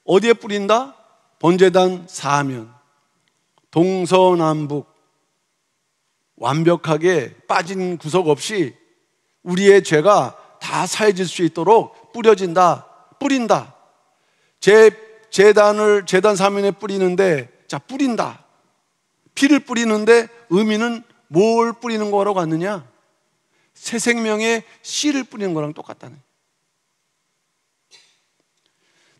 어디에 뿌린다? 번제단 사면, 동서남북 완벽하게 빠진 구석 없이 우리의 죄가 다 사해질 수 있도록 뿌린다. 제단 사면에 뿌리는데, 자, 뿌린다. 피를 뿌리는데 의미는 뭘 뿌리는 거라고 하느냐? 새 생명의 씨를 뿌리는 거랑 똑같다는.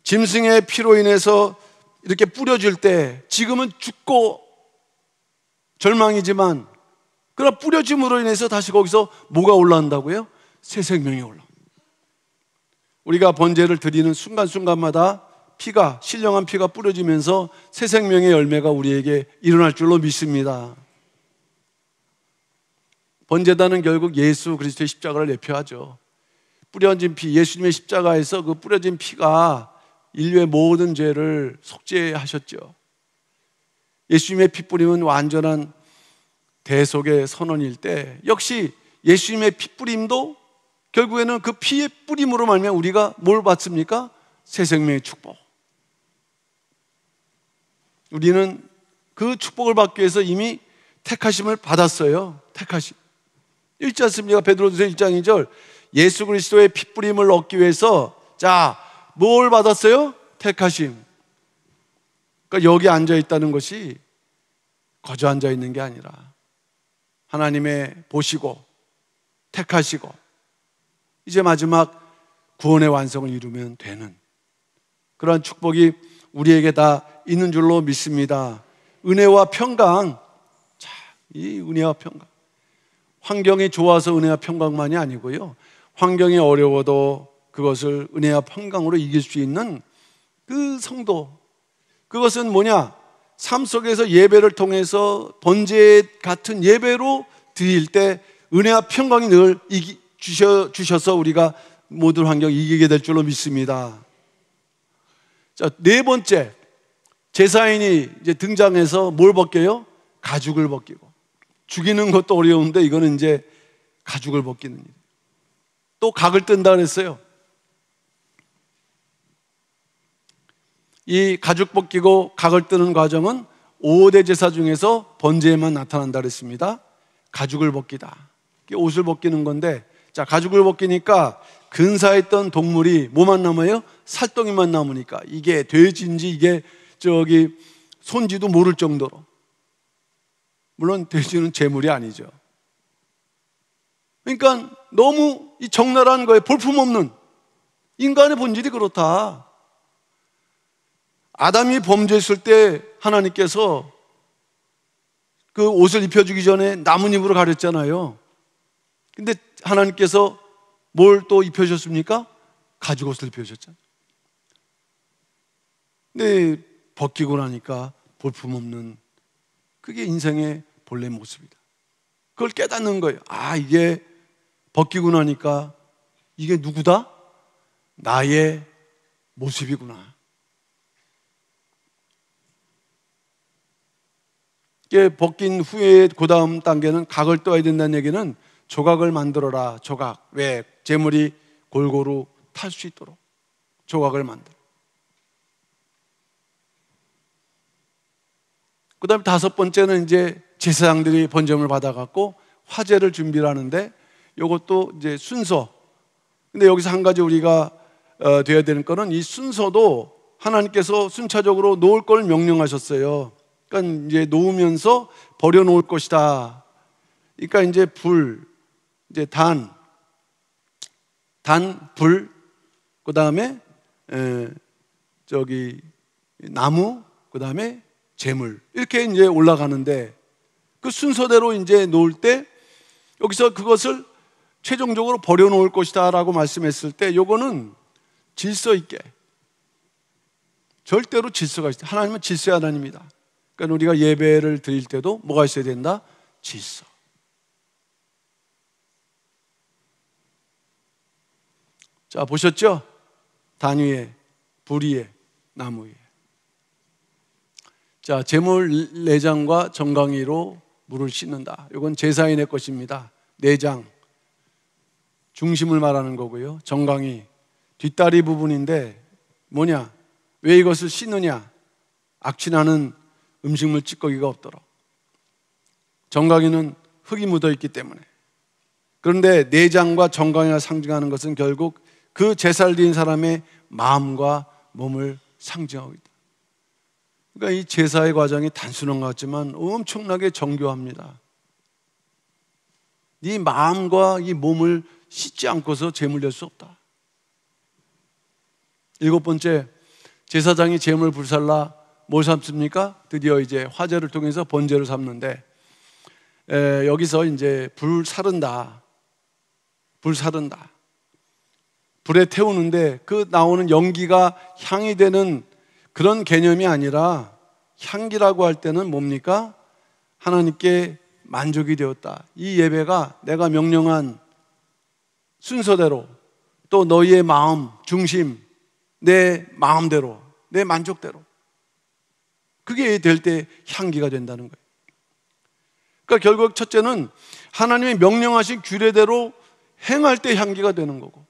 짐승의 피로 인해서 이렇게 뿌려줄 때 지금은 죽고 절망이지만, 그러나 뿌려짐으로 인해서 다시 거기서 뭐가 올라온다고요? 새 생명이 올라옵니다. 우리가 번제를 드리는 순간순간마다 피가, 신령한 피가 뿌려지면서 새 생명의 열매가 우리에게 일어날 줄로 믿습니다. 번제단은 결국 예수 그리스도의 십자가를 대표하죠. 뿌려진 피, 예수님의 십자가에서 그 뿌려진 피가 인류의 모든 죄를 속죄하셨죠. 예수님의 피 뿌림은 완전한 대속의 선언일 때, 역시 예수님의 피 뿌림도 결국에는 그 피의 뿌림으로 말미암아 우리가 뭘 받습니까? 새 생명의 축복. 우리는 그 축복을 받기 위해서 이미 택하심을 받았어요. 택하심. 읽지 않습니까? 베드로전서 1장 2절. 예수 그리스도의 피 뿌림을 얻기 위해서, 자, 뭘 받았어요? 택하심. 그러니까 여기 앉아 있다는 것이 거저 앉아 있는 게 아니라 하나님의 보시고 택하시고 이제 마지막 구원의 완성을 이루면 되는 그러한 축복이 우리에게 다 있는 줄로 믿습니다. 은혜와 평강. 자, 이 은혜와 평강. 환경이 좋아서 은혜와 평강만이 아니고요, 환경이 어려워도 그것을 은혜와 평강으로 이길 수 있는 그 성도. 그것은 뭐냐? 삶 속에서 예배를 통해서 번제 같은 예배로 드릴 때 은혜와 평강이 늘 주셔서 우리가 모든 환경을 이기게 될 줄로 믿습니다. 자, 네 번째, 제사인이 이제 등장해서 뭘 벗겨요? 가죽을 벗기고. 죽이는 것도 어려운데 이거는 이제 가죽을 벗기는 일. 또 각을 뜬다 그랬어요. 이 가죽 벗기고 각을 뜨는 과정은 5대 제사 중에서 번제에만 나타난다 그랬습니다. 가죽을 벗기다. 옷을 벗기는 건데, 자, 가죽을 벗기니까 근사했던 동물이 뭐만 남아요? 살덩이만 남으니까 이게 돼지인지 이게 손지도 모를 정도로. 물론 돼지는 제물이 아니죠. 그러니까 너무 이 적나라한 거에 볼품없는 인간의 본질이 그렇다. 아담이 범죄했을 때 하나님께서 그 옷을 입혀주기 전에 나뭇잎으로 가렸잖아요. 근데 하나님께서 뭘 또 입혀주셨습니까? 가죽옷을 입혀주셨잖아요. 근데 벗기고 나니까 볼품없는, 그게 인생의 본래 모습이다. 그걸 깨닫는 거예요. 아, 이게 벗기고 나니까 이게 누구다? 나의 모습이구나. 이게 벗긴 후에 그 다음 단계는 각을 떠야 된다는 얘기는 조각을 만들어라. 조각. 왜? 재물이 골고루 탈 수 있도록 조각을 만들어. 그 다음에 다섯 번째는 이제 제사장들이 번제물을 받아갖고 화제를 준비를 하는데, 이것도 이제 순서. 근데 여기서 한 가지 우리가 되어야 되는 거는, 이 순서도 하나님께서 순차적으로 놓을 걸 명령하셨어요. 그러니까 이제 놓으면서 버려놓을 것이다. 그러니까 이제 불, 이제 불, 그 다음에 나무, 그 다음에 재물, 이렇게 이제 올라가는데, 그 순서대로 이제 놓을 때 여기서 그것을 최종적으로 버려놓을 것이다라고 말씀했을 때, 요거는 질서 있게, 절대로 질서가 있다. 하나님은 질서의 하나님입니다. 그러니까 우리가 예배를 드릴 때도 뭐가 있어야 된다? 질서. 자, 보셨죠? 단 위에, 불 위에, 나무 위에. 자, 제물 내장과 정강이로 물을 씻는다. 이건 제사인의 것입니다. 내장, 중심을 말하는 거고요. 정강이, 뒷다리 부분인데 뭐냐? 왜 이것을 씻느냐? 악취나는 음식물 찌꺼기가 없도록. 정강이는 흙이 묻어 있기 때문에. 그런데 내장과 정강이가 상징하는 것은 결국 그 제사를 드린 사람의 마음과 몸을 상징하고 있다. 그러니까 이 제사의 과정이 단순한 것 같지만 엄청나게 정교합니다. 네 마음과 이 몸을 씻지 않고서 제물 낼 수 없다. 일곱 번째, 제사장이 제물 불살라 뭘 삼습니까? 드디어 이제 화제를 통해서 번제를 삼는데, 여기서 이제 불 사른다. 불에 태우는데 그 나오는 연기가 향이 되는 그런 개념이 아니라, 향기라고 할 때는 뭡니까? 하나님께 만족이 되었다. 이 예배가 내가 명령한 순서대로, 또 너희의 마음, 중심, 내 마음대로, 내 만족대로, 그게 될 때 향기가 된다는 거예요. 그러니까 결국 첫째는 하나님의 명령하신 규례대로 행할 때 향기가 되는 거고,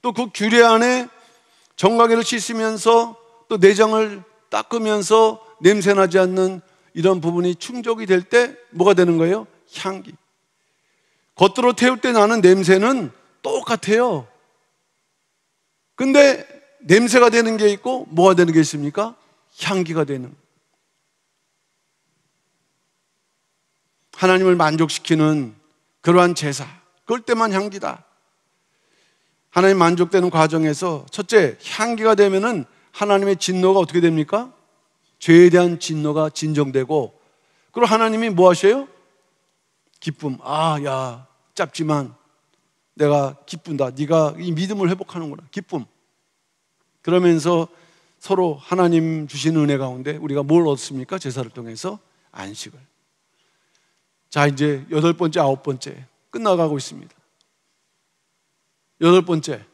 또 그 규례 안에 정강이를 씻으면서 또 내장을 닦으면서 냄새나지 않는 이런 부분이 충족이 될 때 뭐가 되는 거예요? 향기. 겉으로 태울 때 나는 냄새는 똑같아요. 근데 냄새가 되는 게 있고 뭐가 되는 게 있습니까? 향기가 되는. 하나님을 만족시키는 그러한 제사, 그럴 때만 향기다. 하나님 만족되는 과정에서 첫째, 향기가 되면은 하나님의 진노가 어떻게 됩니까? 죄에 대한 진노가 진정되고, 그리고 하나님이 뭐 하셔요? 기쁨. 아, 야, 짧지만 내가 기쁜다. 네가 이 믿음을 회복하는구나. 기쁨. 그러면서 서로 하나님 주신 은혜 가운데 우리가 뭘 얻습니까? 제사를 통해서 안식을. 자, 이제 여덟 번째, 아홉 번째 끝나가고 있습니다. 여덟 번째,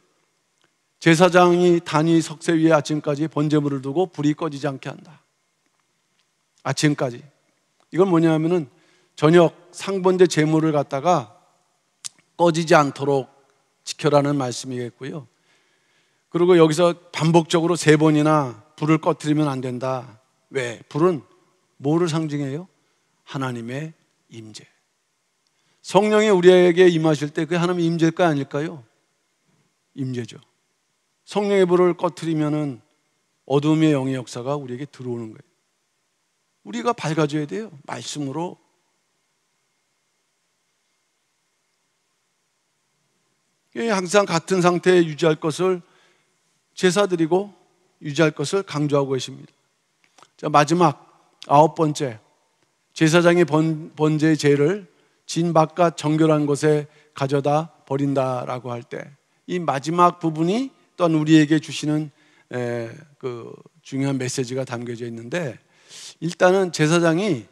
제사장이 단위 석쇠 위에 아침까지 번제물을 두고 불이 꺼지지 않게 한다. 아침까지. 이건 뭐냐면은 저녁 상번제 제물을 갖다가 꺼지지 않도록 지켜라는 말씀이겠고요. 그리고 여기서 반복적으로 3번이나 불을 꺼뜨리면 안 된다. 왜? 불은 뭐를 상징해요? 하나님의 임재. 성령이 우리에게 임하실 때 그게 하나님의 임재일까 아닐까요? 임재죠. 성령의 불을 꺼뜨리면은 어둠의 영의 역사가 우리에게 들어오는 거예요. 우리가 밝아져야 돼요. 말씀으로. 항상 같은 상태에 유지할 것을 제사 드리고 유지할 것을 강조하고 계십니다. 자, 마지막 9번째, 제사장이 번제의 제를 진 바깥 정결한 곳에 가져다 버린다라고 할 때 이 마지막 부분이 또한 우리에게 주시는 그 중요한 메시지가 담겨져 있는데, 일단은 제사장이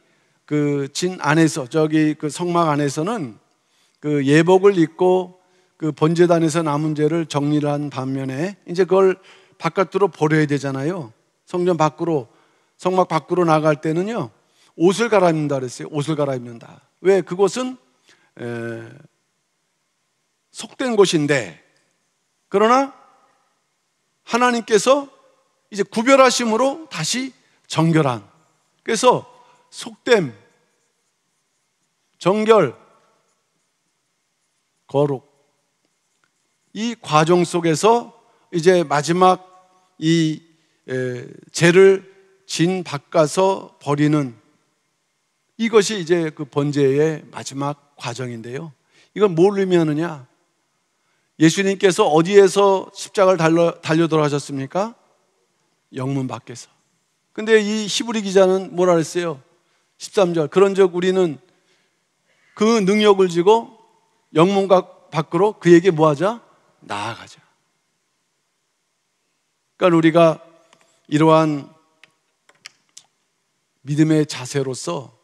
그 진 안에서, 저기 그 성막 안에서는 그 예복을 입고 그 번제단에서 남은 죄를 정리를 한 반면에 이제 그걸 바깥으로 버려야 되잖아요. 성전 밖으로, 성막 밖으로 나갈 때는요, 옷을 갈아입는다 그랬어요. 옷을 갈아입는다. 왜? 그곳은 속된 곳인데, 그러나 하나님께서 이제 구별하심으로 다시 정결한, 그래서 속됨, 정결, 거룩, 이 과정 속에서 이제 마지막 이 죄를 진 바꿔서 버리는, 이것이 이제 그 번제의 마지막 과정인데요, 이건 뭘 의미하느냐? 예수님께서 어디에서 십자가를 달려 돌아가셨습니까? 영문 밖에서. 근데 이 히브리 기자는 뭐라 그랬어요? 13절, 그런즉 우리는 그 능력을 지고 영문 밖으로 그에게 뭐하자? 나아가자. 그러니까 우리가 이러한 믿음의 자세로서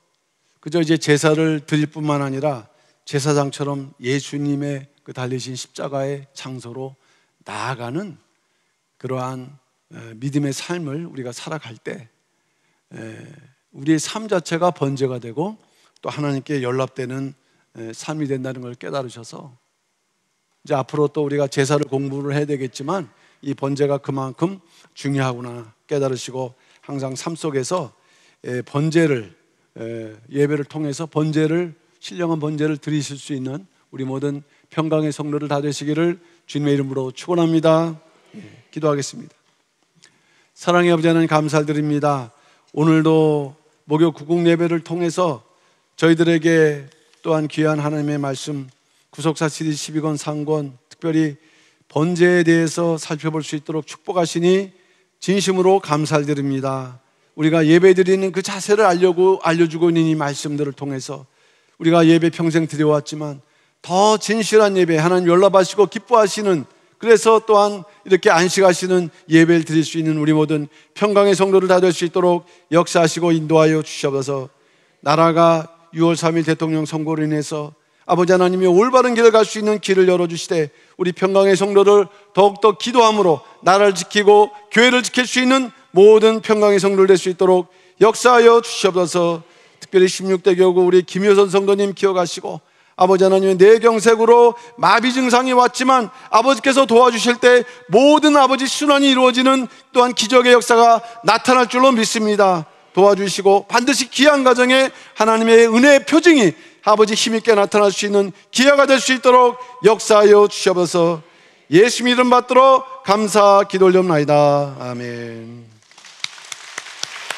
그저 이제 제사를 드릴 뿐만 아니라 제사장처럼 예수님의 그 달리신 십자가의 장소로 나아가는 그러한 믿음의 삶을 우리가 살아갈 때 우리의 삶 자체가 번제가 되고 또 하나님께 연락되는 삶이 된다는 걸 깨달으셔서 이제 앞으로 또 우리가 제사를 공부를 해야 되겠지만 이 번제가 그만큼 중요하구나 깨달으시고 항상 삶 속에서 번제를, 예배를 통해서 번제를, 신령한 번제를 드리실 수 있는 우리 모든 평강의 성도들 다 되시기를 주님의 이름으로 축원합니다. 기도하겠습니다. 사랑의 아버지 하나님, 감사드립니다. 오늘도 목요 구국 예배를 통해서 저희들에게 또한 귀한 하나님의 말씀, 구속사 CD 12권 상권, 특별히 번제에 대해서 살펴볼 수 있도록 축복하시니 진심으로 감사드립니다. 우리가 예배드리는 그 자세를 알려주고 있는 이 말씀들을 통해서 우리가 예배 평생 드려왔지만 더 진실한 예배, 하나님 연락하시고 기뻐하시는, 그래서 또한 이렇게 안식하시는 예배를 드릴 수 있는 우리 모든 평강의 성도를 다 될 수 있도록 역사하시고 인도하여 주시옵소서. 나라가 6월 3일 대통령 선거로 인해서 아버지 하나님이 올바른 길을 갈 수 있는 길을 열어주시되 우리 평강의 성도를 더욱더 기도함으로 나라를 지키고 교회를 지킬 수 있는 모든 평강의 성도를 될 수 있도록 역사하여 주시옵소서. 특별히 16대 교구 우리 김효선 성도님 기억하시고 아버지 하나님의 뇌경색으로 마비 증상이 왔지만 아버지께서 도와주실 때 모든 아버지 순환이 이루어지는 또한 기적의 역사가 나타날 줄로 믿습니다. 도와주시고 반드시 귀한 가정에 하나님의 은혜의 표징이 아버지 힘있게 나타날 수 있는 기회가 될 수 있도록 역사하여 주시옵소서. 예수님 이름 받들어 감사 기도 올려옵나이다. 아멘.